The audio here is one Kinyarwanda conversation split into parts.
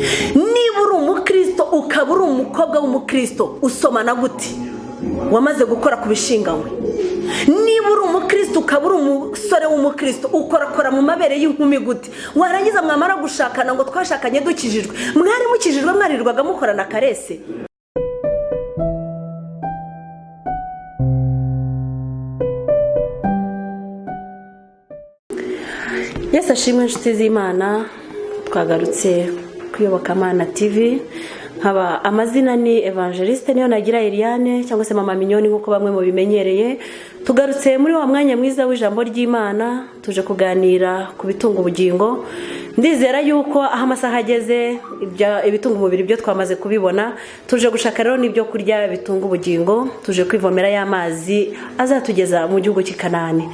niba uri umukristo ukaba uri umukobwa w'umukristo usomana gute wamaze gukora ku bishinganywe? niba uri umukristo ukaba uri umusore w'umukristo ukorakora mu mabere y'inkumi gute? warangiza mwamara gushakana ngo twashakanye dukijijwe, mwari mukijijwe mwarirwaga mukorana karese? Yesu ashimwe inshuti z'Imana, twagarutse kuyobokamana TV. Haba amazina ni Evangeliste niyo nagira Eliane cyangwa se Mama Minyoni nkuko bamwe mu bimenyereye. Tugarutse muri wa mwanya mwiza w'ijambo ry'Imana, tuje kuganira ku bitunga ubugingo. Ndizera yuko aho amasaha ageze ibitunga umubiri byo twamaze kubibona, tuje gushaka rero n'ibyo kurya bitunga ubugingo, tuje kwivomera y'amazi azatugeza mu gihugu cy'Ikanani.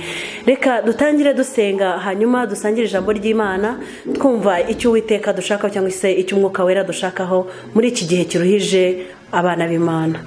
Reka dutangire dusenga, hanyuma dusangire ijambo ry'Imana, twumva icyo Uwiteka dushaka cyangwa se icyo Umwuka Wera dushakaho muri iki gihe kiruhije abana b'Imana.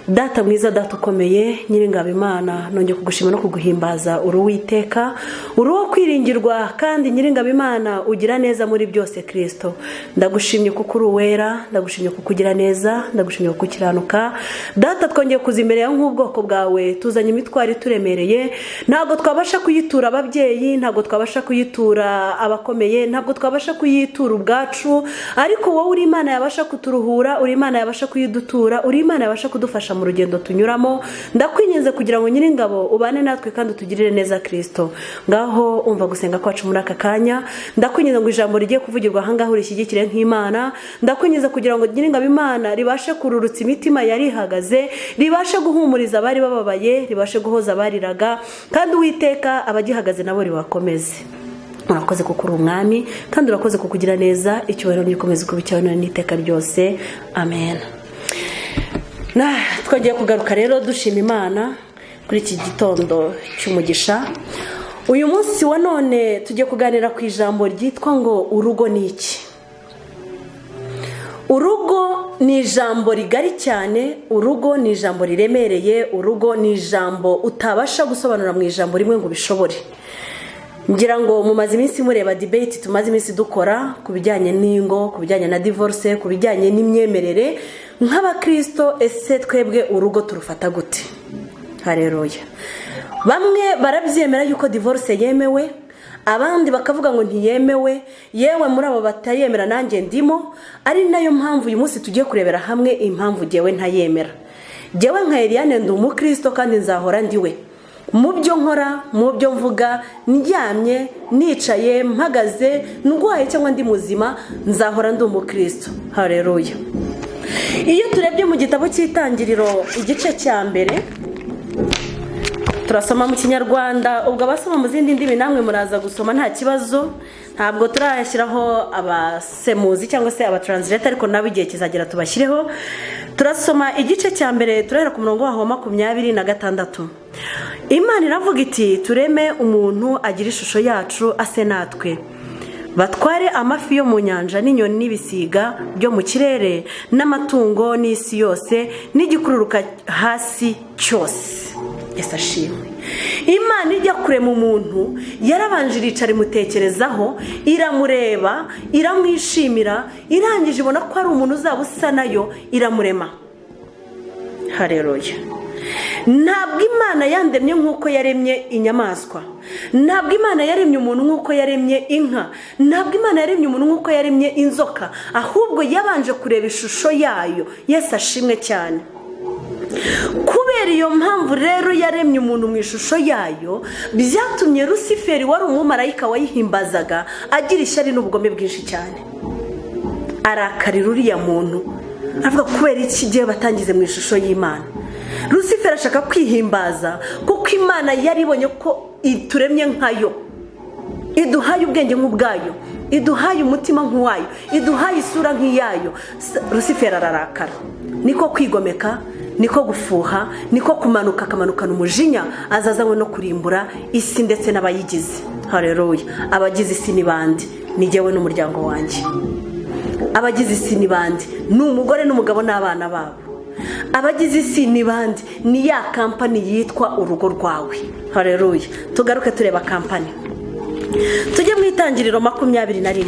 Data mwiza, data ukomeye, Nyiringabo Imana, nongeye kugushima no kuguhimbaza. Uri Uwiteka, uri uwo kwiringirwa, kandi Nyiringabo Imana ugira neza muri byose. Kristo, ndagushimye kuko uri uwera, ndagushimye kuko ugira neza, ndagushimye kuko ukiranuka. Data, twongeye kuza imbere yawe nk'ubwoko bwawe, tuzanye imitwaro ituremereye. Ntabwo twabasha kuyitura ababyeyi, ntabwo twabasha kuyitura abakomeye, ntabwo twabasha kuyitura ubwacu, ariko wowe uri Imana yabasha kuturuhura, uri Imana yabasha kuyidutura, uri Imana yabasha kudufasha mu rugendo tunyuramo. Ndakwinginze kugira ngo Nyiringabo ubane natwe kandi utugirire neza. Kristo, ngaho umva gusenga kwacu muri aka kanya. Ndakwinginze ngo ijambo rigiye kuvugirwa aha ngaho rishyigikire nk'Imana. Ndakwinginze kugira ngo Nyiringabo Imana ribashe kururutsa imitima yari ihagaze, ribashe guhumuriza abari bababaye, ribashe guhoza abariraga, kandi Uwiteka abagihagaze nabo ribakomeze. Urakoze kuko uri umwami, kandi urakoze kukugira neza. Icyubahiro nikomeze kuba icyawe n'iteka ryose. Amen. Twongeye kugaruka rero dushima Imana kuri iki gitondo cy'umugisha. Uyu munsi wa none tugiye kuganira ku ijambo ryitwa ngo urugo ni iki. Urugo ni ijambo rigari cyane, urugo ni ijambo riremereye, urugo ni ijambo utabasha gusobanura mu ijambo rimwe ngo bishobore. Ngira ngo mumaze iminsi mureba debate tumaze iminsi dukora ku bijyanye n'ingo, ku bijyanye na divorce, ku bijyanye n'imyemerere. Nk'abakristo, ese twebwe urugo turufata gute? Haleluya. Bamwe barabyemera yuko divorce yemewe, abandi bakavuga ngo ntiyemewe. Yewe muri abo batayemera nanjye ndimo, ari nayo mpamvu uyu munsi tugiye kurebera hamwe impamvu jewe ntayemera. Jewe nka Eliane ndi umukristo kandi nzahora ndiwe. Mu byo nkora, mu byo mvuga, ndyamye, nicaye, mpagaze, ndwaye cyangwa ndi muzima, nzahora ndi umukristo. Haleluya. Iyo turebye mu gitabo cy'Itangiriro igice cya mbere, turasoma mu Kinyarwanda, ubwo abasoma mu zindi ndimi namwe muraza gusoma nta kibazo. Ntabwo turashyiraho abasemuzi cyangwa se abatranslator, ariko nabo igihe kizagera tubashyireho. Turasoma igice cya mbere, turahera ku murongo wa 26. Imana iravuga iti, tureme umuntu agira ishusho yacu ase natwe, batware amafi yo mu nyanja n'inyoni n'ibisiga byo mu kirere n'amatungo n'isi yose n'igikururuka hasi cyose. Yesu ashimwe. Imana ijya kurema umuntu yarabanje iricara imutekerezaho, iramureba, iramwishimira, irangije ibona ko ari umuntu uzaba usa nayo, iramurema. Haleluya. Ntabwo Imana yandemye nk'uko yaremye inyamaswa, ntabwo Imana yaremye umuntu nk'uko yaremye inka, ntabwo Imana yaremye umuntu nk'uko yaremye inzoka, ahubwo yabanje kureba ishusho yayo. Yesu ashimwe cyane. Kubera iyo mpamvu rero yaremye umuntu mu ishusho yayo, byatumye Luciferi wari umumarayika wayihimbazaga agira ishyari n'ubugome bwinshi cyane. Arakarira uriya muntu, avuga kubera iki gihe batangize mu ishusho y'Imana. Luciferi ashaka kwihimbaza kuko Imana yaribonye ko ituremye nkayo, iduhaye ubwenge nk'ubwayo, iduhaye umutima nk'uwayo, iduhaye isura nk'iyayo. Luciferi ararakara. Niko kwigomeka, niko gufuha, niko kumanuka, akamanukana umujinya, azazanywe no kurimbura isi ndetse n'abayigize. Haleluya. Abagize isi ni bande? Ni jyewe n'umuryango wanjye. Abagize isi ni bande? Ni umugore n'umugabo n'abana babo. Abagize isi ni bande? Ni ya kampani yitwa urugo rwawe. Haleluya. Tugaruke tureba kampani. Tujye mu Itangiriro 21.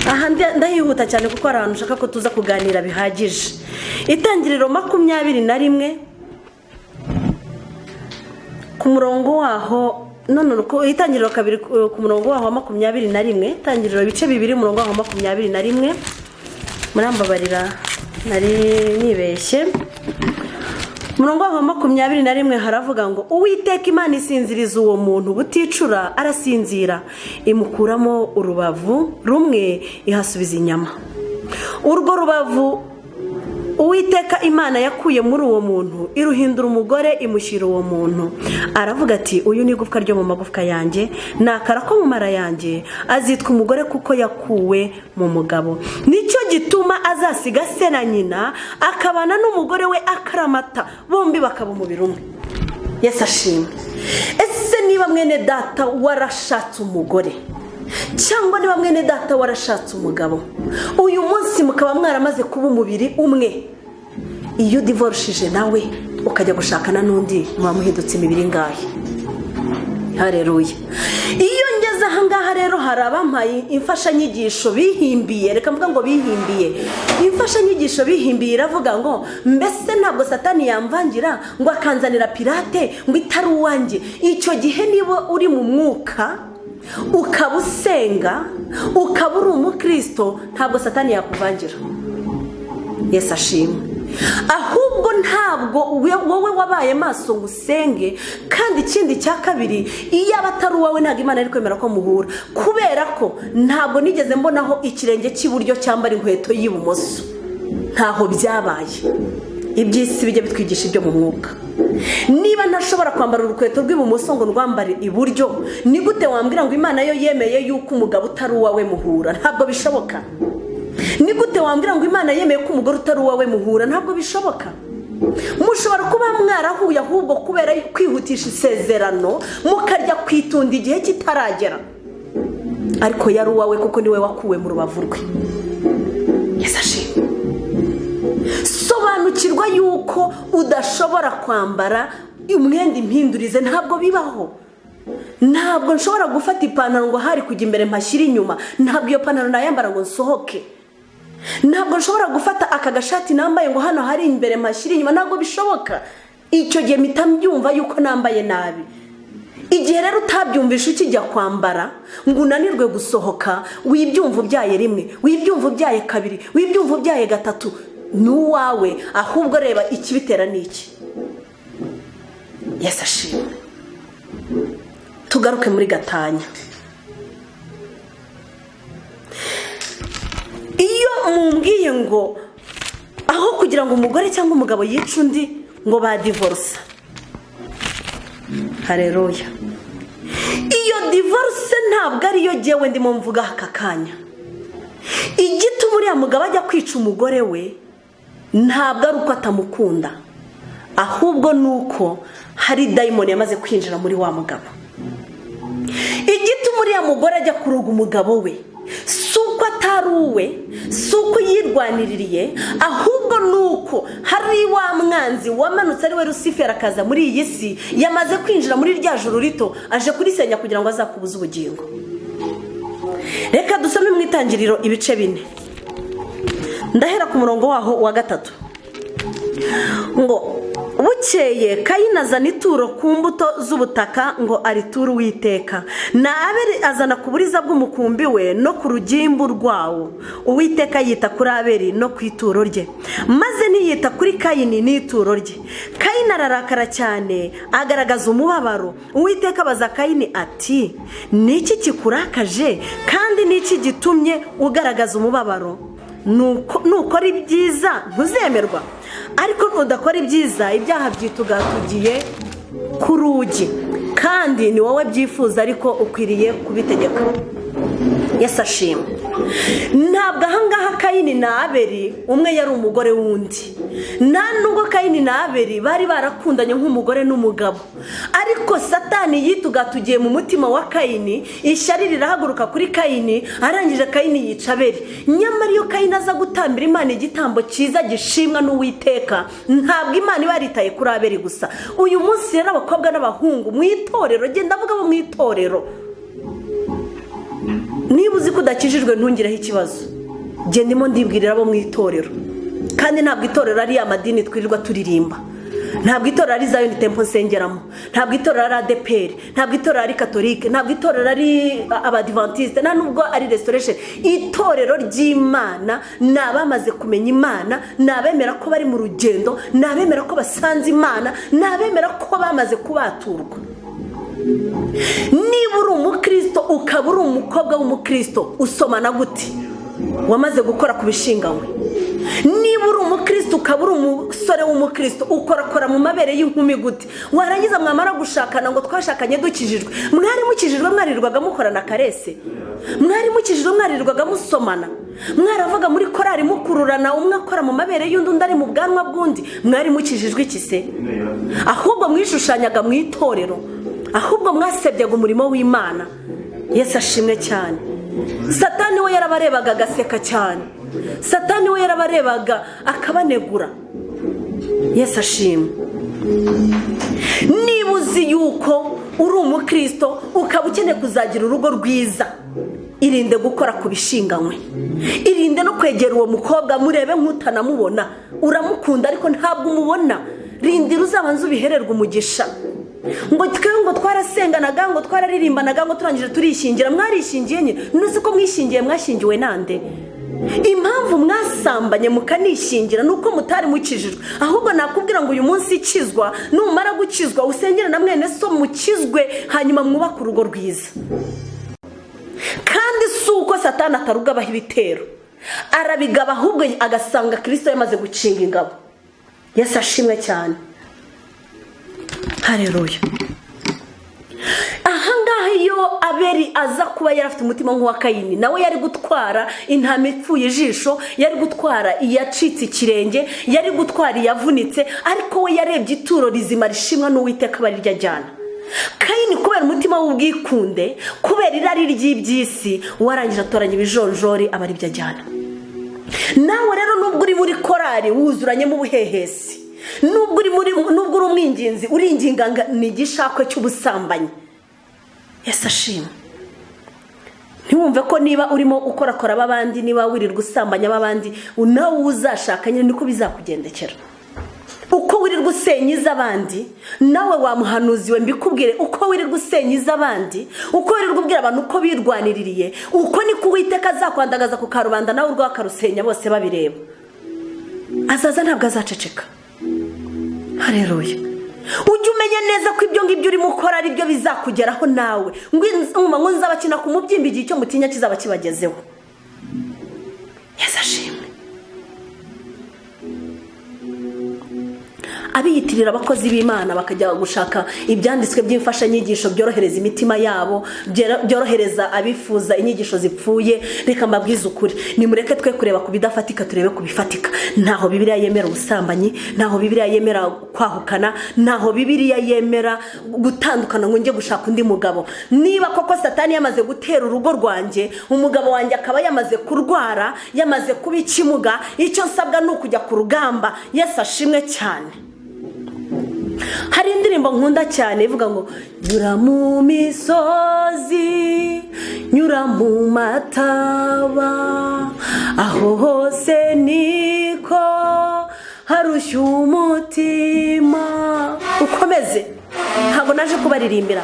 aha ndahihuta cyane kuko hari ahantu ushaka ko tuza kuganira bihagije. Itangiriro 21 ku murongo waho none uko itangiriro kabiri ku murongo waho 21, itangiriro ibice bibiri murongo waho 21, murambabarira nari nibeshye. Murongo wa 21 haravuga ngo Uwiteka Imana isinziriza uwo muntu buticura arasinzira, imukuramo urubavu rumwe ihasubiza inyama. Urwo rubavu Uwiteka Imana yakuye muri uwo muntu iruhindura umugore imushyira uwo muntu. Aravuga ati uyu ni igufwa ryo mu magufwa yanjye, nakara ko mu mara yanjye, azitwa umugore kuko yakuwe mu mugabo. Nicyo gituma azasiga se na nyina akabana n'umugore we akaramata, bombi bakaba umubiri umwe. Yesu ashimwe. Ese niba mwene data warashatse umugore cyangwa niba mwene data warashatse umugabo, uyu munsi mukaba mwaramaze kuba umubiri umwe, iyo divorishije nawe ukajya gushakana n'undi muba muhindutse imibiri ngahe. Haleluya. Iyo ngeze aha ngaha rero hari abampaye imfashanyigisho bihimbiye, reka mvuga ngo bihimbiye. Imfashanyigisho bihimbiye iravuga ngo mbese ntabwo Satani yamvangira ngo akanzanira pirate ngo itari uwanjye. Icyo gihe niba uri mu mwuka ukaba usenga ukaba uri umukristo, ntabwo Satani yakuvangira. Yesu ashimwe. Ahubwo ntabwo wowe wabaye maso ngo usenge. Kandi ikindi cya kabiri, iyo abatari uwawe ntabwo Imana ari kwemera ko muhura, kubera ko ntabwo nigeze mbonaho ikirenge cy'iburyo cyambara inkweto y'ibumoso. Ntaho byabaye. Iby'isi bijye bitwigisha ibyo mu mwuka. Niba ntashobora kwambara urukweto rw'ibumoso ngo rwambare iburyo, ni gute wambwira ngo Imana yo yemeye yuko umugabo utari uwawe muhura? Ntabwo bishoboka. Ni gute wambwira ngo Imana yemeye ko umugore utari uwawe muhura? Ntabwo bishoboka. Mushobora kuba mwarahuye ahubwo kubera kwihutisha isezerano mukarya kwitunda igihe kitaragera, ariko yari uwawe kuko niwe wakuwe mu rubavu rwe. Yesu ashimwe. Sobanukirwa yuko udashobora kwambara umwenda impindurize. Ntabwo bibaho. Ntabwo nshobora gufata ipantaro ngo hari kujya imbere mpashyira inyuma. Ntabwo iyo pantaro nayambara ngo nsohoke. Ntabwo nshobora gufata aka gashati nambaye ngo hano hari imbere mpashyira inyuma. Ntabwo bishoboka. Icyo gihe mpita mbyumva yuko nambaye nabi. Igihe rero utabyumvisha ukijya kwambara ngo unanirwe gusohoka, wibyumva ubyaye rimwe, wibyumva ubyaye kabiri, wibyumva ubyaye gatatu, n'uwawe. Ahubwo reba ikibitera niki. Yesu ashimwe. Tugaruke muri gatanya. Iyo mumbwiye ngo aho kugira ngo umugore cyangwa umugabo yica undi ngo ba divorce, haleluya. Iyo divorce ntabwo ariyo jyewe ndimo mvuga aka kanya. Igituma uriya mugabo ajya kwica umugore we ntabwo ari uko atamukunda, ahubwo nuko hari dayimoni yamaze kwinjira muri wa mugabo. Igituma uriya mugore ajya kuroga umugabo we suko atari uwe, suko yirwaniririye, ahubwo nuko hari wa mwanzi wamanutse ari we Lucifer akaza muri iyi si, yamaze kwinjira muri rya juru rito, aje kurisenya kugira ngo azakubuza ubugingo. Reka dusome mu Itangiriro ibice 4. Ndahera ku murongo waho wa 3 ngo bukeye Kayini azana ituro ku mbuto z'ubutaka ngo ariture Uwiteka, na Abeli azana ku buriza bw'umukumbi we no ku rugimbu rwawo. Uwiteka yita kuri Abeli no ku ituro rye, maze ntiyita kuri Kayini n'ituro rye. Kayini ararakara cyane agaragaza umubabaro. Uwiteka abaza Kayini ati niki kikurakaje kandi niki gitumye ugaragaza umubabaro? Nukora ibyiza ntuzemerwa, ariko nudakora ibyiza ibyaha byitugatugiye ku rugi, kandi ni wowe byifuza ariko ukwiriye kubitegeka. Yesu ashimwe. Ntabwo ahangaha Kayini na Abeli umwe yari umugore wundi, nta nubwo Kayini na Abeli bari barakundanye nk'umugore n'umugabo, ariko Satani yitugatugiye mu mutima wa Kayini, ishyari rirahaguruka kuri Kayini, arangije Kayini yica Abeli. Nyamara iyo Kayini aza gutambira Imana igitambo cyiza gishimwa n'Uwiteka, ntabwo Imana ibaritaye kuri Abeli gusa. Uyu munsi rero abakobwa n'abahungu mu itorero, genda avuga bo mu itorero, niba uzi ko udakijijwe ntungireho ikibazo, genda ndimo ndibwirira abo mu itorero. Kandi ntabwo itorero ari amadini twirirwa turirimba, ntabwo itorero ari Zion Temple nsengeramo, ntabwo itorero ari ADPR, ntabwo itorero ari Catholique, ntabwo itorero ari Abadventiste, nta nubwo ari Restoration. Itorero ry'Imana ni abamaze kumenya Imana, ni abemera ko bari mu rugendo, ni abemera ko basanze Imana, ni abemera ko bamaze kubaturwa. Niba uri umukristo ukaba uri umukobwa w'umukristo, usomana gute? Wamaze gukora ku bishinganywe. Niba uri umukristo ukaba uri umusore w'umukristo, ukorakora mu mabere y'inkumi gute? Warangiza mwamara gushakana ngo twashakanye dukijijwe, mwari mukijijwe mwarirwaga mukorana karese? Mwari mukijijwe mwarirwaga musomana? Mwaravuga muri korari mukururana, umwe akora mu mabere y'undi undi ari mu bwanwa bw'undi? Mwari mukijijwe iki se? Ahubwo mwishushanyaga mu itorero, ahubwo mwasebyaga umurimo w'Imana. Yesu ashimwe cyane. Satani we yarabarebaga agaseka cyane, Satani we yarabarebaga akabanegura. Yesu ashimwe. Niba uzi yuko uri umukristo ukaba ukeneye kuzagira urugo rwiza, irinde gukora ku bishinganywe, irinde no kwegera uwo mukobwa murebe nk'utanamubona, uramukunda ariko ntabwo umubona. Rindira uzabanza ubihererwa umugisha. Ngo twe ngo twarasenganaga, ngo twararirimbanaga, ngo turangije turishingira. Mwarishingiye nye? Nuzi ko mwishingiye mwashingiwe nande? Impamvu mwasambanye mukanishingira nuko mutari mukijijwe. Ahubwo nakubwira ngo uyu munsi ikizwa, numara gukizwa usengera na mwene so mukizwe, hanyuma mwubaka urugo rwiza. Kandi suko Satani atarugabaho ibitero, arabigaba ahubwo agasanga Kristo yamaze gucinga ingabo. Yesu ashimwe cyane. Haleluya. Ahangaha iyo Abeli aza kuba yarafite umutima nk'uwa Kayini, nawe yari gutwara intama ipfuye ijisho, yari gutwara iyacitse ikirenge, yari gutwara iyavunitse, ariko we yarebye ituro rizima rishimwa n'Uwiteka barirya ajyana. Kayini kubera umutima w'ubwikunde, kubera irari ry'ibyisi, warangije atoranya ibijonjori aba aribyo ajyana. Nawe rero nubwo uri muri korari wuzuranye mu buhehesi, nubwo uri umwinginzi uringinga ni igishakwe cy'ubusambanyi. Yesu ashimwe. Ntiwumve ko niba urimo ukorakora abandi, niba wirirwa usambanya abandi, nawe uzashakanye niko bizakugendekera. Uko wirirwa usenyiza abandi, nawe wamuhanuziwe mbikubwire, uko wirirwa usenyiza abandi, uko wirirwa ubwira abantu uko birwaniririye, uko niko Uwiteka azakwandagaza ku karubanda nawe urwo akarusenya bose babireba. Azaza ntabwo azaceceka. Haleluya. Ujye umenya neza ko ibyo ngibyo urimo ukora ari byo bizakugeraho nawe. Ngo nzabakina ku mubyimba igihe cyo mutinya kizaba kibagezeho. Yesu ashimwe. Abiyitirira abakozi b'Imana bakajya gushaka ibyanditswe by'imfasha nyigisho byorohereza imitima yabo, byorohereza abifuza inyigisho zipfuye. Reka mbabwize ukuri, nimureke twe kureba ku bidafatika turebe ku bifatika. Ntaho Bibiliya yemera ubusambanyi, ntaho Bibiliya yemera kwahukana, ntaho Bibiliya yemera gutandukana ngo njye gushaka undi mugabo. Niba koko Satani yamaze gutera urugo rwanjye, umugabo wanjye akaba yamaze kurwara, yamaze kuba ikimuga, icyo nsabwa ni ukujya ku rugamba. Yesu ashimwe cyane. Hari indirimbo nkunda cyane ivuga ngo nyura mu misozi, nyura mu mataba, aho hose niko harushya umutima. Ukomeze, ntabwo naje kubaririmbira.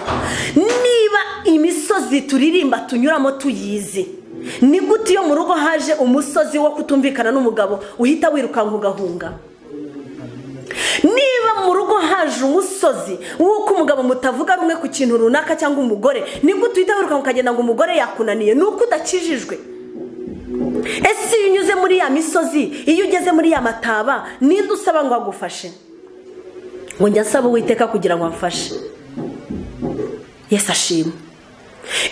Niba imisozi turirimba tunyuramo tuyizi, ni gute iyo mu rugo haje umusozi wo kutumvikana n'umugabo uhita wirukanka ugahunga? Niba mu rugo haje umusozi w'uko umugabo mutavuga rumwe ku kintu runaka cyangwa umugore, ni gute uhita wirukanka ukagenda ngo umugore yakunaniye? Nuko udakijijwe. Ese iyo unyuze muri ya misozi, iyo ugeze muri ya mataba, ninde usaba ngo agufashe? Ngo njya nsaba Uwiteka kugira ngo amfashe. Yesu ashimwe.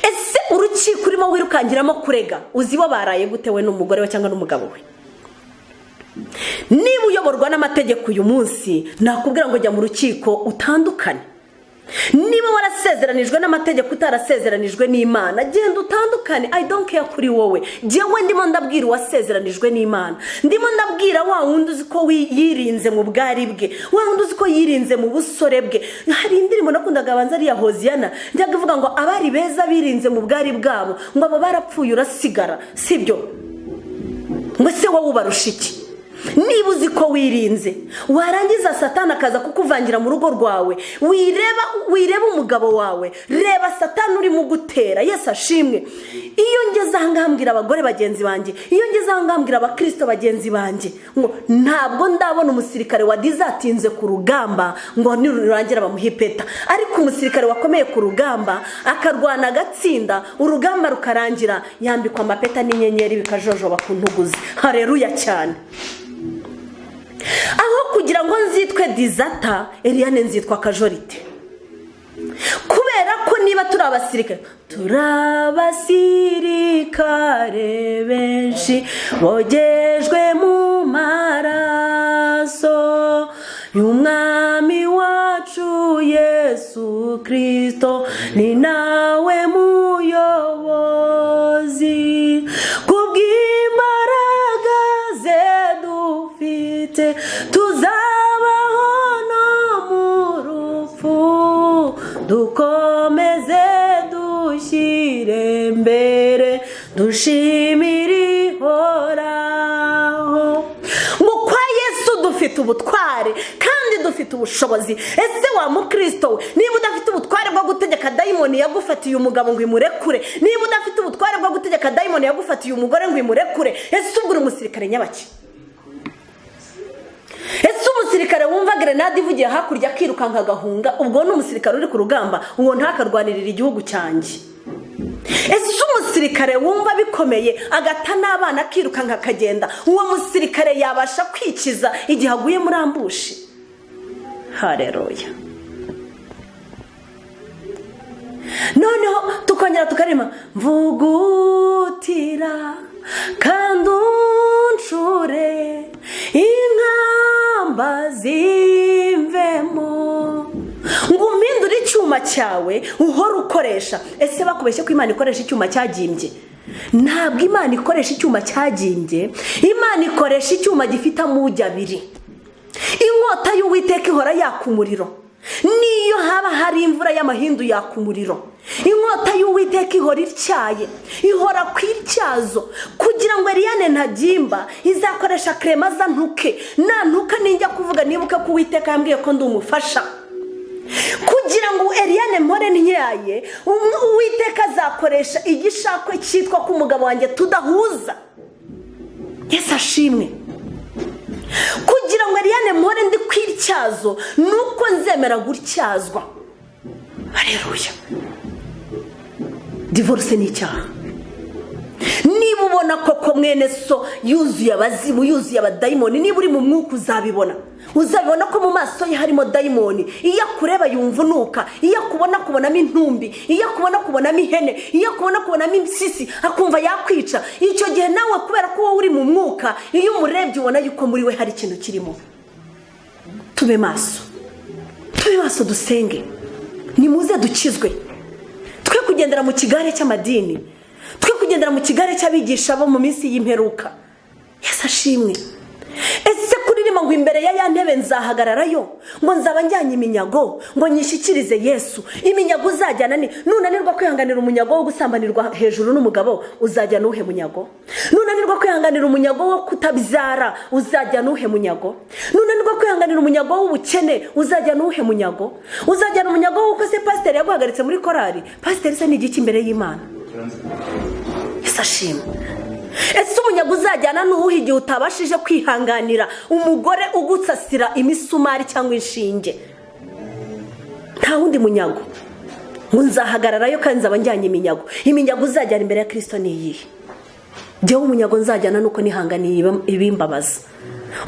Ese urukiko urimo wirukangiramo kurega, uzi bo baraye gute we n'umugore we cyangwa n'umugabo we? Niba uyoborwa n'amategeko uyu munsi, nakubwira ngo jya mu rukiko utandukane. niba warasezeranijwe n'amategeko utarasezeranijwe n'Imana, genda utandukane. I don't care kuri wowe. Jewe ndimo ndabwira uwasezeranijwe n'Imana, ndimo ndabwira wa wundi uzi ko yirinze mu bwari bwe, wa wundi uzi ko yirinze mu busore bwe. Hari indirimbo nakundaga abanza ari ya Hoziyana, njyaga ivuga ngo abari beza birinze mu bwari bwabo, ngo abo barapfuye urasigara. Sibyo? Ngo se wowe ubarusha iki? Niba uzi ko wirinze, warangiza Satani akaza kukuvangira mu rugo rwawe, wireba umugabo wawe, reba Satani urimo gutera. Yesu ashimwe. Iyo ngeze aha ngambwira abagore bagenzi banjye, iyo ngeze aha ngambwira abakristo bagenzi banjye, ngo ntabwo ndabona umusirikare wadizatinze ku rugamba ngo nirurangira bamuhipeta, ariko umusirikare wakomeye ku rugamba akarwana agatsinda, urugamba rukarangira, yambikwa amapeta n'inyenyeri bikajojoba ku ntuguzi. Haleluya cyane. Aho kugira ngo nzitwe dizata, Eliane nzitwa Kajorite. Kubera ko niba turi abasirikare benshi bogejwe mu maraso y'umwami wacu Yesu Kristo, ni nawe muyobozi. Kubw'imbaraga ze dufite tuzabaho no mu rupfu, dukomeze dushyire mbere dushimire ihoraho. Ngo kwa Yesu dufite ubutware kandi dufite ubushobozi. Ese wa mukristo we, niba udafite ubutware bwo gutegeka dayimoni yagufatiye umugabo ngo imurekure, niba udafite ubutware bwo gutegeka dayimoni yagufatiye umugore ngo imurekure, ese ubwo uri umusirikare nyabaki? Ese umusirikare wumva grenade ivugiye hakurya akirukanka agahunga, ubwo ni umusirikare uri ku rugamba, uwo ntakarwanirira igihugu cyanjye? Ese umusirikare wumva bikomeye agata n'abana akirukanka akagenda, uwo musirikare yabasha kwikiza igihe aguye muri ambushi? Haleluya. Noneho tukongera tukarima, mvugutira kandi uncure inkamba zimvemo, ngo umpindure icyuma cyawe uhora ukoresha. Ese bakubeshye ko Imana ikoresha icyuma cyagimbye? Ntabwo Imana ikoresha icyuma cyagimbye, Imana ikoresha icyuma gifite amugi abiri. Inkota y'Uwiteka ihora yaka umuriro, niyo haba hari imvura y'amahindu yaka umuriro. Inkota y'Uwiteka ihora ityaye, ihora ku ityazo, kugira ngo Eliane ntagimba izakoresha krema za ntuke. Na ntuka ninjya kuvuga nibuke ko Uwiteka yambwiye ko ndi umufasha, kugira ngo Eliane mpore ntyaye. Uwiteka azakoresha igishakwe cyitwa ko umugabo wanjye tudahuza. Yesu ashimwe. Kugira ngo Eliane mpore ndi kwityazo, nuko nzemera gutyazwa. Haleluya. Divorce ni icyaha. Niba ubona koko mwene so yuzuye abazimu, yuzuye abadayimoni, niba uri mu mwuka uzabibona ko mu maso ye harimo dayimoni. Iyo akureba yumva unuka, iyo akubona kubonamo intumbi, iyo akubona kubonamo ihene, iyo akubona kubonamo impyisi, akumva yakwica. Icyo gihe nawe kubera ko wowe uri mu mwuka, iyo umurebye ubona yuko muri we hari ikintu kirimo. Tube maso dusenge, nimuze dukizwe. Twe kugendera mu kigare cy'amadini, twe kugendera mu kigare cy'abigisha bo mu minsi y'imperuka. Yesu ashimwe. Ese kuririmba ngo imbere ya ntebe nzahagararayo, ngo nzaba njyanye iminyago, ngo nyishyikirize Yesu. Iminyago uzajyana ni nunanirwa kwihanganira umunyago wo gusambanirwa hejuru n'umugabo, uzajya nuhe munyago? Nunanirwa kwihanganira umunyago wo kutabyara, uzajya nuhe munyago? Nunanirwa kwihanganira umunyago w'ubukene, uzajya nuhe munyago? Uzajyana umunyago w'uko se pasiteri yaguhagaritse muri korari. Pasiteri se ni igiki imbere y'Imana? Yesu ashimwe. Ese umunyago uzajyana n'uwuhe igihe utabashije kwihanganira umugore ugutsasira imisumari cyangwa inshinge? Nta wundi munyago. Ngo nzahagararayo kandi nzaba njyanye iminyago. Iminyago uzajyana imbere ya Kristo ni iyihe? Jyewe umunyago nzajyana nuko nihanganiye ibimbabaza.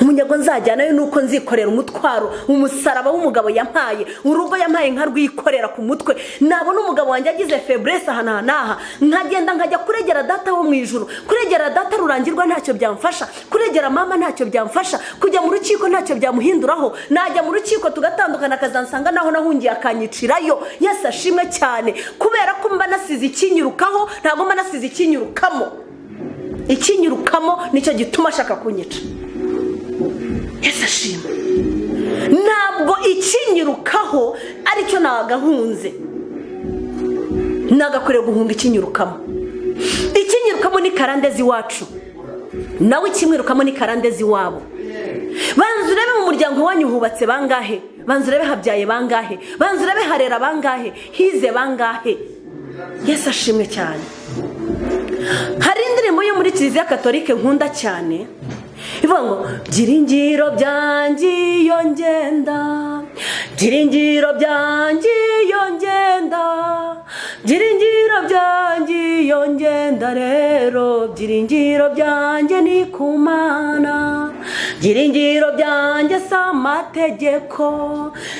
umunyago nzajyanayo nuko nzikorera umutwaro umusaraba w'umugabo yampaye, urugo yampaye nkarwikorera ku mutwe. Nabona umugabo wanjye agize faiblesse aha n'aha, nkagenda nkajya kuregera data wo mu ijuru. Kuregera data rurangirwa ntacyo byamfasha, kuregera mama ntacyo byamfasha, kujya mu rukiko ntacyo byamuhinduraho. Najya mu rukiko tugatandukana, akazansanga naho nahungiye akanyicirayo. Yesu ashimwe cyane, kubera ko mba nasize ikinyirukaho, ntabwo mba nasize ikinyirukamo. Ikinyirukamo nicyo gituma ashaka kunyica. Yesu ashimwe. Ntabwo ikinyirukaho aricyo nagahunze, nagakoreye guhunga ikinyirukamo. Ikinyirukamo ni karandezi wacu, nawe ikimwirukamo ni karandezi wabo. Banza urebe mu muryango wanyu hubatse bangahe, banza urebe habyaye bangahe, banza urebe harera bangahe, hize bangahe. Yesu ashimwe cyane. Hari indirimbo yo muri Kiliziya Katolike nkunda cyane ivuga ngo byiringiro byanjye iyo ngenda, byiringiro byanjye iyo ngenda, byiringiro byanjye iyo ngenda, rero byiringiro byanjye ni ku Mana. Byiringiro byanjye si amategeko,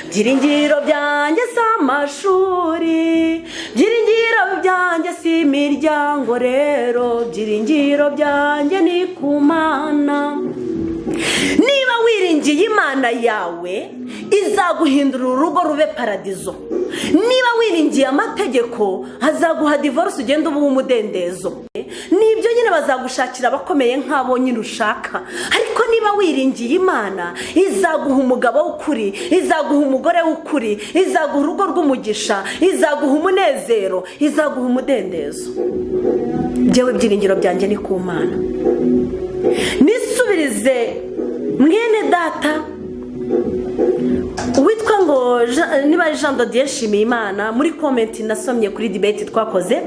byiringiro byanjye si amashuri, byiringiro byanjye si imiryango, rero byiringiro byanjye ni ku Mana. Niba wiringiye Imana yawe izaguhindura urugo rube paradizo. Niba wiringiye amategeko azaguha divorce ugenda ubu umudendezo. Nibyo nyine bazagushakira abakomeye nk'abo nyine ushaka. Ariko niba wiringiye Imana izaguha umugabo w'ukuri, izaguha umugore w'ukuri, izaguha urugo rw'umugisha, izaguha umunezero, izaguha umudendezo. Jewe byiringiro byanjye ni ku Mana. Nisubirize mwene data witwa ngo niba Jean Dodier Nshimiyimana, muri comment nasomye kuri debate twakoze,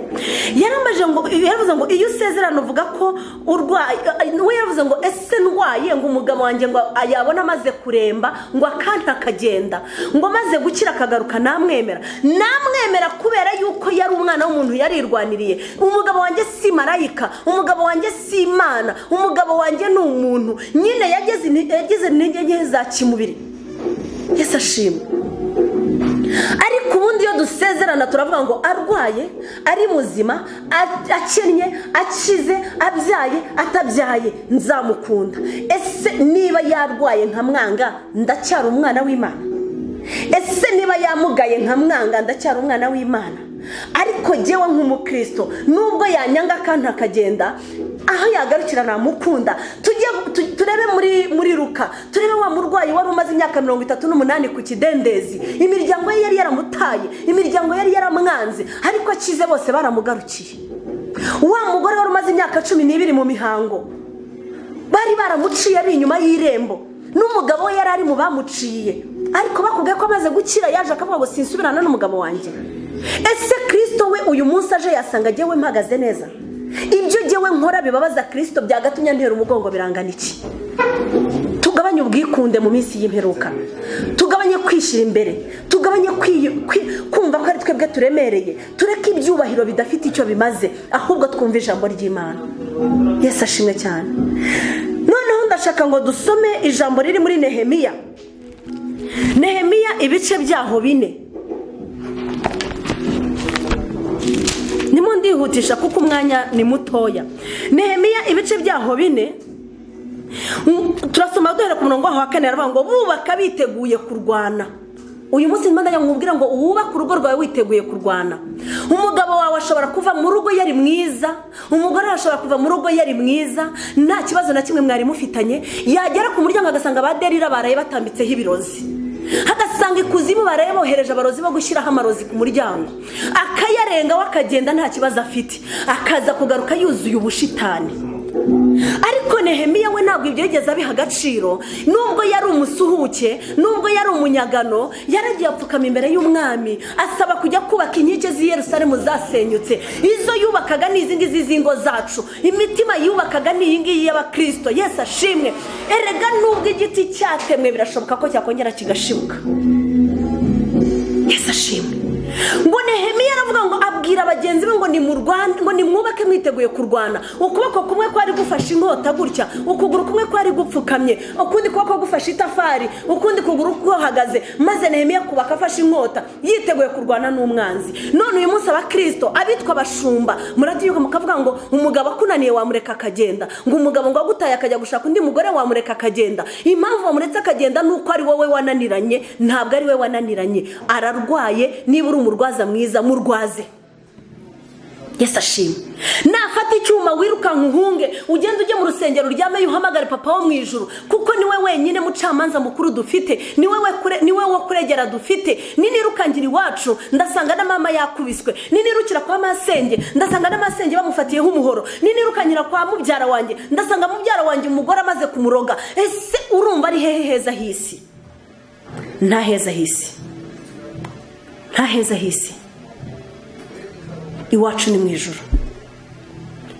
yaravuze ngo iyo usezerano uvuga ko urwaye, we yaravuze ngo ese ndwaye ngo umugabo wanjye ngo ayabona amaze kuremba ngo akanta akagenda ngo maze gukira akagaruka, namwemera kubera yuko yari umwana w'umuntu yarirwaniriye. Umugabo wanjye si marayika, umugabo wanjye si Imana, umugabo wanjye ni umuntu nyine yageze intege nke za kimubiri. Yesu ashimwe. Ariko ubundi iyo dusezerana turavuga ngo arwaye, ari muzima, akennye, akize, abyaye, atabyaye, nzamukunda. Ese niba yarwaye nkamwanga ndacyari umwana w'Imana? Ese niba yamugaye nkamwanga ndacyari umwana w'Imana? Ariko jewe nk'umukristo nubwo yanyanga kandi akagenda, aho yagarukira namukunda. Turebe muri Luka, turebe wa murwayi wari umaze imyaka 38 ku kidendezi. Imiryango ye yari yaramutaye, imiryango yari yaramwanze, ariko akize bose baramugarukiye. Wa mugore wari umaze imyaka 12 mu mihango, bari baramuciye ari inyuma y'irembo, n'umugabo we yari ari mu bamuciye, ariko bakubwiye ko amaze gukira yaje akavuga ngo sinsubirana n'umugabo wanjye. Ese Kristo we uyu munsi aje yasanga jewe mpagaze neza? Ibyo jewe nkora bibabaza Kristo byagatumye ntera umugongo birangana iki? Tugabanye ubwikunde mu minsi y'imperuka, tugabanye kwishira imbere, tugabanye kumva ko ari twebwe turemereye, tureke ibyubahiro bidafite icyo bimaze, ahubwo twumva ijambo ry'Imana. Yesu ashimwe cyane. Noneho ndashaka ngo dusome ijambo riri muri Nehemiya ibice byaho 4. Nimo ndihutisha kuko umwanya ni mutoya. Nehemiya ibice byaho 4, turasoma duhera ku murongo wa 4 aravuga ngo bubaka biteguye kurwana. Uyu munsi ndanda nkubwira ngo wubaka urugo rwawe witeguye kurwana. Umugabo wawe ashobora kuva mu rugo yari mwiza, umugore ashobora kuva mu rugo yari mwiza, nta kibazo na kimwe mwari mufitanye, yagera ku muryango agasanga abaderira baraye batambitseho ibirozi, hagasanga ikuzimu baraye bohereje abarozi bo gushyiraho amarozi ku muryango, akayarenga wakagenda nta kibazo afite, akaza kugaruka yuzuye ubushitani. Ariko Nehemiya we ntabwo ibyo yigeze abiha agaciro. Nubwo yari umusuhuke, nubwo yari umunyagano, yaragiye apfukama imbere y'umwami asaba kujya kubaka inkike z'i Yerusalemu zasenyutse. Izo yubakaga n'izi ngizi z'ingo zacu, imitima yubakaga n'iyi ngiyi y'abakristo. Yesu ashimwe. Erega nubwo igiti cyatemwe birashoboka ko cyakongera kigashibuka. Yesu ashimwe. ngo Nehemiya aravuga ngo abwira abagenzi be ngo nimwubake mwiteguye kurwana. Ukuboko kumwe kwari gufashe inkota gutya, ukuguru kumwe kwari gupfukamye, ukundi kuboko gufashe itafari, ukundi kuguru guhagaze, maze Nehemiya kubaka afashe inkota yiteguye kurwana n'umwanzi. None uyu munsi abakristo abitwa abashumba muratiyuka mukavuga ngo umugabo akunaniye wamureka akagenda, ngo umugabo ngo agutaye akajya gushaka undi mugore wamureka akagenda. Impamvu wamuretse akagenda nuko ari wowe wananiranye, ntabwo ari we wananiranye. Ararwaye, niba uri umurwaza mwiza murwaze. Yesu ashimwe. Nafata icyuma wirukanka uhunge, ugende ujye mu rusengero uryame uhamagare papa wo mu ijuru, kuko niwe wenyine mucamanza mukuru dufite, niwe wo kuregera dufite. Ninirukangira iwacu ndasanga na mama yakubiswe, ninirukira kwa masenge ndasanga na masenge bamufatiyeho umuhoro, ninirukanyira kwa mubyara wanjye ndasanga mubyara wanjye umugore amaze kumuroga. Ese urumva ari hehe heza hisi? Nta heza hisi, nta heza hisi. Iwacu ni mu ijuru.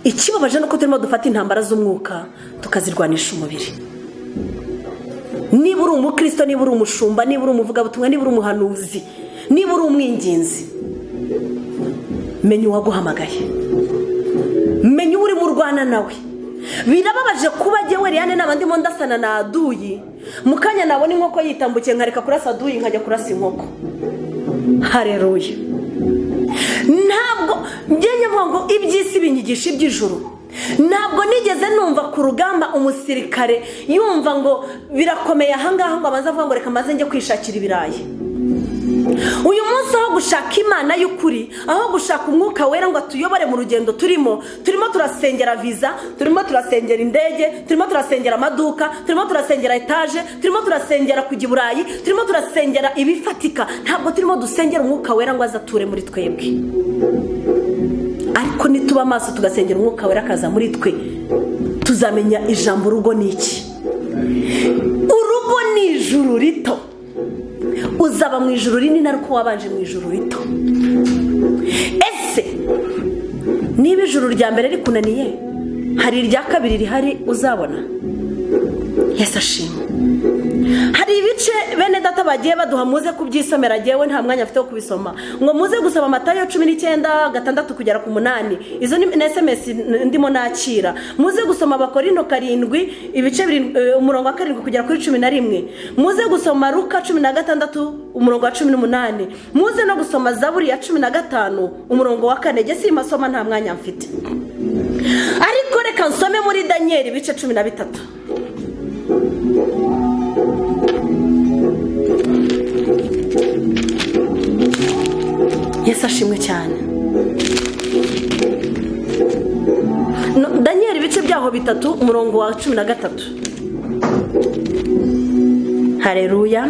Ikibabaje nuko turimo dufata intambara z'umwuka tukazirwanisha umubiri. Niba uri umukristo, niba uri umushumba, niba uri umuvugabutumwa, niba uri umuhanuzi, niba uri umwinginzi, menya uwaguhamagaye, menya uri mu rwana nawe. Birababaje kuba jyewe Eliane n'abandi mo ndasana na Aduyi, mukanya nabona inkoko yitambukiye nkareka kurasa Aduyi nkajya kurasa inkoko. Haleluya. Ntabwo njye mvuga ngo iby'isi binyigisha iby'ijuru. Ntabwo nigeze numva ku rugamba umusirikare yumva ngo birakomeye ahangaha ngo amaze avuga ngo reka maze njye kwishakira ibirayi. Uyu munsi aho gushaka Imana y'ukuri, aho gushaka umwuka wera ngo atuyobore mu rugendo turimo turasengera visa, turimo turasengera indege, turimo turasengera amaduka, turimo turasengera etaje, turimo turasengera kujya i Burayi, turimo turasengera ibifatika. Ntabwo turimo dusengera umwuka wera ngo azature muri twebwe. Ariko nituba amaso tugasengera umwuka wera akaza muri twe, tuzamenya ijambo urugo ni iki. Urugo ni ijuru rito. Uzaba mu ijuru rinini ariko wabanje mu ijuru rito. Ese niba ijuru rya mbere rikunaniye, hari irya kabiri rihari uzabona? Yesu ashimwe. Hari ibice bene data bagiye baduha muze kubyisomera, jyewe nta mwanya afite wo kubisoma, ngo muze gusoma Matayo 19:6 kugera ku 8. Izo ni SMS ndimo nakira. Muze gusoma Abakorinto 7 ibice 7 kugera kuri 11. Muze gusoma Luka 16:18. Muze no gusoma Zaburi ya 15:4. Jye simasoma nta mwanya mfite. Ariko reka nsome muri Daniel ibice 13. Yesu ashimwe cyane. Daniel ibice byaho 3:13. Haleluya.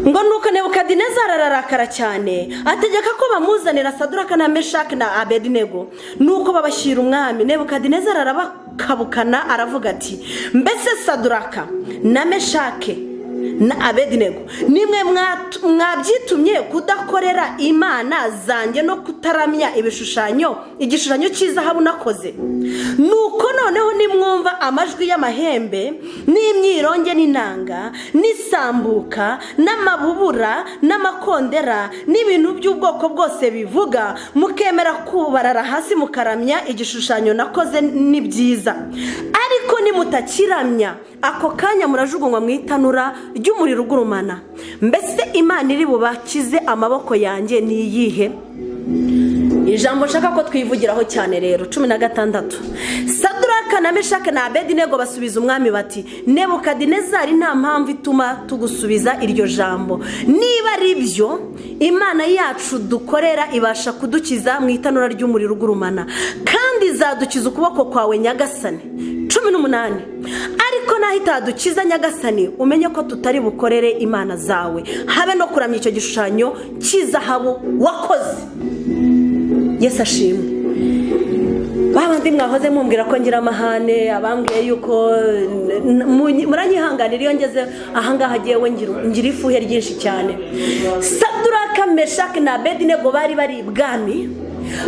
Ngo nuko Nebukadinezari ararakara cyane, ategeka ko bamuzanira Saduraka na Meshaki na Abedinego, nuko babashyira umwami. Nebukadinezari arabakabukana aravuga ati, mbese Saduraka na Meshaki na Abedinego nimwe mwabyitumye kudakorera imana zanjye no kutaramya igishushanyo cy'izahabu nakoze? Nuko noneho nimwumva amajwi y'amahembe n'imyironge n'inanga n'isambuka n'amabubura n'amakondera n'ibintu by'ubwoko bwose bivuga, mukemera kubarara hasi mukaramya igishushanyo nakoze, ni byiza. Ariko nimutakiramya, ako kanya murajugunywa mu itanura ry'umuriro ugurumana. Mbese Imana iri bubakize amaboko yanjye ni iyihe? Ijambo nshaka ko twivugiraho cyane rero 16. Saduraka na Meshaki na Abedinego basubiza umwami bati, Nebukadinezari nta mpamvu ituma tugusubiza iryo jambo. Niba ari byo, Imana yacu dukorera ibasha kudukiza mu itanura ry'umuriro ugurumana, kandi izadukiza ukuboko kwawe Nyagasani. 18. Ariko naho itadukiza Nyagasani, umenye ko tutari bukorere imana zawe, habe no kuramya icyo gishushanyo cy'izahabu wakoze. Yesu ashimwe. Babandi mwahoze mumbwira ko ngira amahane, abambwiye yuko muranyihanganira iyo ngeze ahangaha agiyewe ngira ifuhe ryinshi cyane. Saduraka, Meshaki na Abedinego bari ibwami,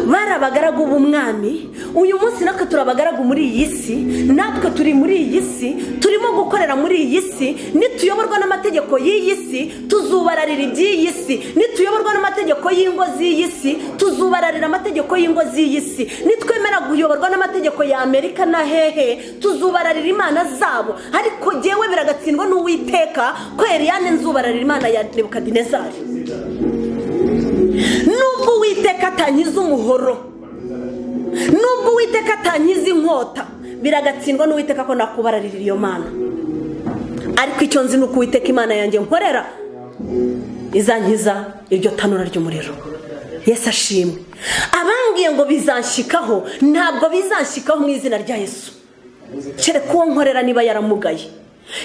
bari abagaragu b'umwami, uyu munsi natwe turi abagaragu muri iyi si, natwe turi muri iyi si, turimo gukorera muri iyi si. Nituyoborwa n'amategeko y'iyi si tuzubararira iby'iyi si, nituyoborwa n'amategeko y'ingo z'iyi si tuzubararira amategeko y'ingo z'iyi si, nitwemera guyoborwa n'amategeko ya Amerika na hehe tuzubararira imana zabo. Ariko jyewe biragatsindwa n'Uwiteka ko Eliane nzubararira imana ya Nebukadinezari. Nubwo Uwiteka atankiza umuhoro, nubwo Uwiteka atankiza inkota, biragatsindwa n'Uwiteka ko nakubararira iyo mana. Ariko icyo nzi nuko Uwiteka imana yanjye nkorera izankiza iryo tanura ry'umuriro. Yesu ashimwe. Abambwiye ngo bizanshikaho ntabwo bizanshikaho mu izina rya Yesu. Kereka uwo nkorera niba yaramugaye,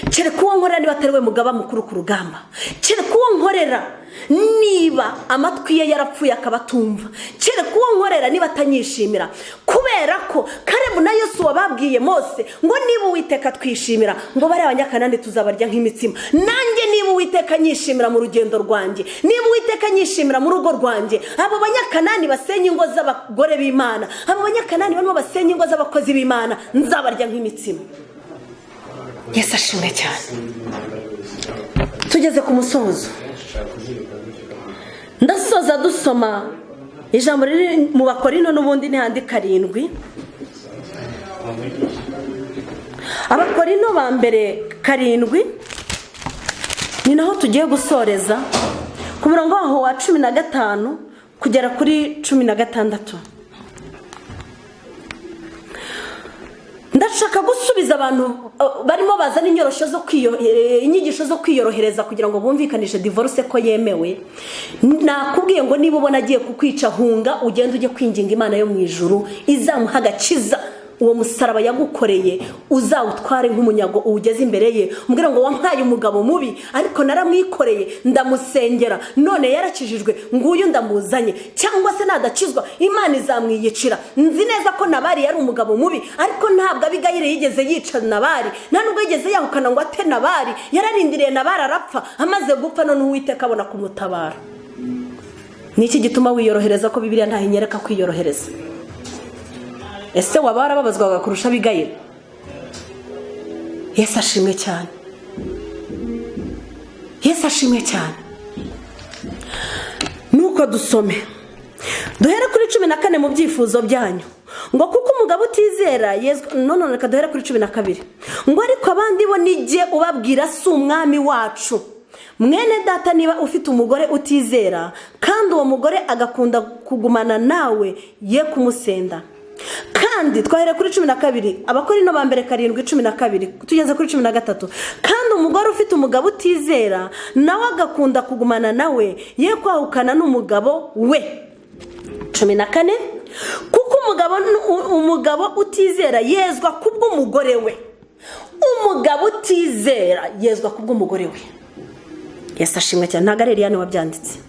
kereka uwo nkorera niba atari we mugaba mukuru ku rugamba, kereka uwo nkorera niba amatwi ye yarapfuye akabatumva, kereka uwo nkorera niba atanyishimira. Kubera ko Kalebu na Yosuwa babwiye Mose ngo niba Uwiteka twishimira ngo bari abanyakanani tuzabarya nk'imitsima. Nanjye niba Uwiteka nyishimira mu rugendo rwanjye, niba Uwiteka nyishimira mu rugo rwanjye, abo banyakanani basenya ingo z'abagore b'Imana, abo banyakanani barimo basenya ingo z'abakozi b'Imana, nzabarya nk'imitsima. Yesu ashimwe cyane. Tugeze ku musozo, ndasoza dusoma ijambo riri mu Bakorino n'ubundi n'ahandi 7. Abakorino ba mbere 7 ni naho tugiye gusoreza ku murongo waho wa 15 kugera kuri 16. Ndashaka gusubiza abantu barimo bazana inyigisho zo kwiyorohereza kugira ngo bumvikanishe divorce ko yemewe. Nakubwiye ngo niba ubona agiye kukwica, hunga ugende ujye kwinginga Imana yo mu ijuru izamuha agakiza. Uwo musaraba yagukoreye uzawutware nk'umunyago uwugeze imbere ye, umbwira ngo wampaye umugabo mubi ariko naramwikoreye ndamusengera none yarakijijwe, nguyu ndamuzanye. Cyangwa se nadakizwa Imana izamwiyicira. Nzi neza ko Nabali yari umugabo mubi, ariko ntabwo Abigayili yigeze yica Nabali, nta nubwo yigeze yahukana ngo ate Nabali. Yararindiriye Nabali arapfa, amaze gupfa none Uwiteka abona kumutabara. Niki gituma wiyorohereza ko Bibiliya ntaho inyereka kwiyorohereza? Ese wabara babazwaga kurusha Abigayili? Yesu ashimwe cyane. Yesu ashimwe cyane. Nuko dusome duhere kuri 14 mu byifuzo byanyu ngo kuko umugabo utizera reka duhere kuri 12 ngo ariko abandi bo nijye ubabwira si umwami wacu. Mwene data niba ufite umugore utizera kandi uwo mugore agakunda kugumana nawe, ye kumusenda. Kandi twahere kuri 12, Abakorino ba mbere 7:12 tugeze kuri 13. Kandi umugore ufite umugabo utizera nawe agakunda kugumana nawe, ye kwahukana n'umugabo we. 14 kuko umugabo utizera yezwa kubw'umugore we. Umugabo utizera yezwa kubw'umugore we. Yesu ashimwe cyane. Ntago ari Eliane wabyanditse.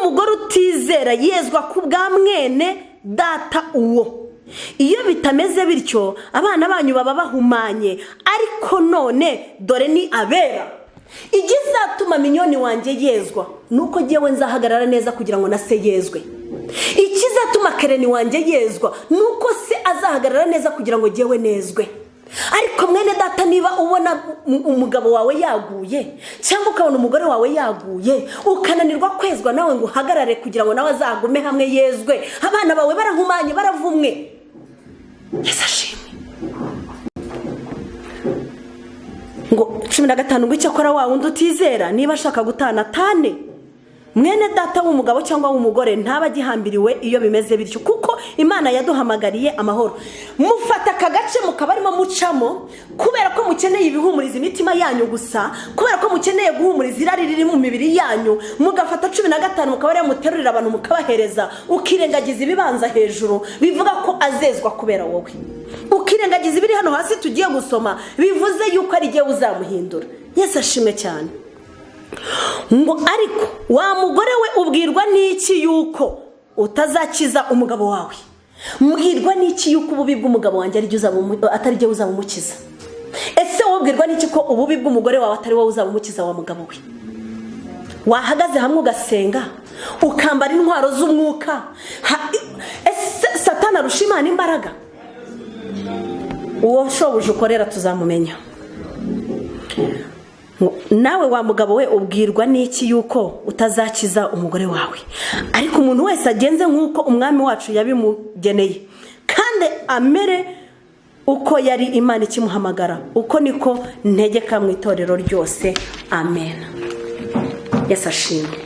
Umugore utizera yezwa kubwa mwene data uwo. Iyo bitameze bityo abana banyu baba bahumanye, ariko none dore ni abera. Igizatuma minyoni wanjye yezwa nuko jyewe nzahagarara neza kugira ngo na se yezwe. Ikizatuma Kereni wanjye yezwa nuko se azahagarara neza kugira ngo jyewe nezwe. Ariko mwene data niba ubona umugabo wawe yaguye cyangwa ukabona umugore wawe yaguye, ukananirwa kwezwa nawe ngo uhagarare kugira ngo nawe azagume hamwe yezwe, abana bawe barahumanye baravumwe. Yesu ashimwe. Ngo 15 ngo icyakora wa wundi utizera niba ashaka gutana tane. Mwene data w'umugabo cyangwa w'umugore ntaba gihambiriwe iyo bimeze bityo, kuko Imana yaduhamagariye amahoro. Mufata akagace mukabarimo mucamo kubera ko mukeneye ibihumuriza imitima yanyu gusa, kubera ko mukeneye guhumuriza irari riri mu mibiri yanyu. Mugafata 15 mukabare muterurira abantu mukabahereza, ukirengagiza ibibanza hejuru bivuga ko azezwa kubera wowe. Ukirengagiza ibiri hano hasi tugiye gusoma bivuze yuko ari giye uzamuhindura. Yesu ashimwe cyane. Ngo ariko wa mugore we ubwirwa n'iki yuko utazakiza umugabo wawe? Mbwirwa n'iki yuko ububi bw'umugabo wanjye atari giye uzabumukiza? Ese wobwirwa n'iki ko ububi bw'umugore wawe atari wowe uzabumukiza wa mugabo we? Wahagaze hamwe ugasenga ukambara intwaro z'umwuka. Satani arusha Imana imbaraga? Uwo shobuja ukorera tuzamumenya. Nawe wa mugabo we ubwirwa n'iki yuko utazakiza umugore wawe? Ariko umuntu wese agenze nk'uko umwami wacu yabimugeneye kandi amere uko yari Imana ikimuhamagara, uko niko ntegeka mu itorero ryose. Amen. Yesu ashimwe.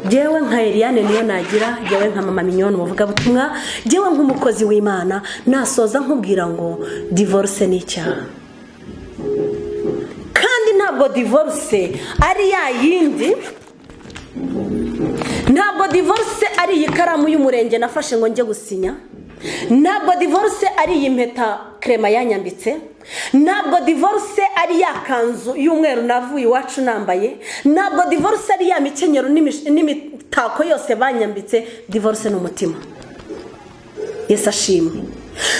Jewe nka Eliane niyo nagira, jewe nka mama Mignone muvuga butumwa, jewe nk'umukozi w'Imana nasoza nkubwira ngo divorce ni icyaha. Kandi ntabwo divorce ari ya yindi, ntabwo divorce ari iyi karamu y'umurenge nafashe ngo njye gusinya, ntabwo divorce ari iyi mpeta krema yanyambitse, ntabwo divorce ari ya kanzu y'umweru navuye iwacu nambaye, ntabwo divorce ari ya mikenyero n'imitako yose banyambitse. Divorce ni umutima. Yesu ashimwe.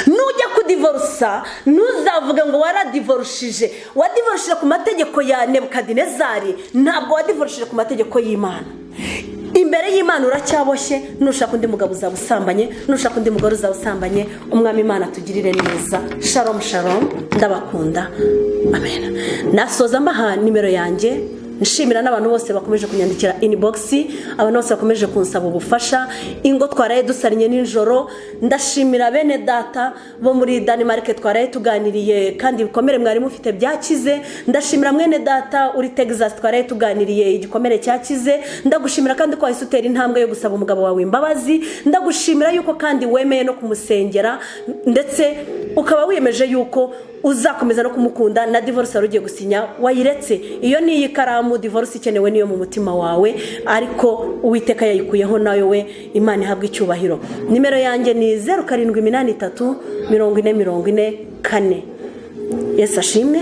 Nujya kudivorsa ntuzavuga ngo waradivorshije. Wadivorshije ku mategeko ya Nebukadinezari, ntabwo wadivorshije ku mategeko y'Imana. Imbere y'Imana uracyaboshye. Nushaka undi mugabo uzabusambanye, nushaka undi mugore uzabusambanye. Umwami Imana tugirire neza. Shalom shalom, ndabakunda. Amen. Nasoza mbaha nimero yanjye. Nshimira n'abantu bose bakomeje kunyandikira inbox, abantu bose bakomeje kunsaba ubufasha. Ingo twaraye dusarinye ninjoro. Ndashimira bene data bo muri Denmark twaraye tuganiriye kandi bikomere mwari mufite byakize. Ndashimira mwene data uri Texas twaraye tuganiriye igikomere cyakize. Ndagushimira kandi ko wahise utera intambwe yo gusaba umugabo wawe imbabazi. Ndagushimira yuko kandi wemeye no kumusengera ndetse ukaba wiyemeje yuko uzakomeza no kumukunda. Na divorce arugiye gusinya wayiretse. Iyo ni ikaramu divorce ikenewe niyo mu mutima wawe, ariko Uwiteka yayikuyeho nayo we. Imana ihabwa icyubahiro. Nimero yanjye ni 0783 40 44. Yesu ashimwe.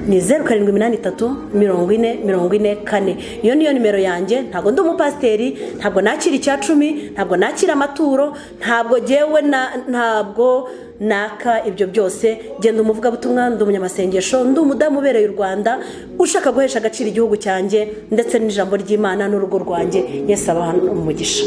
Ni 0783 40 44. Iyo niyo nimero yanjye. Ntabwo ndi umupasiteri, ntabwo nakira icyacumi, ntabwo nakira amaturo, ntabwo jewe ntabwo naka ibyo byose. Genda umuvuga butumwa, ndi umunyamasengesho, ndi umudamu ubereye u Rwanda ushaka guhesha agaciro igihugu cyanjye ndetse n'ijambo ry'Imana n'urugo rwanjye. Yesu abaha umugisha.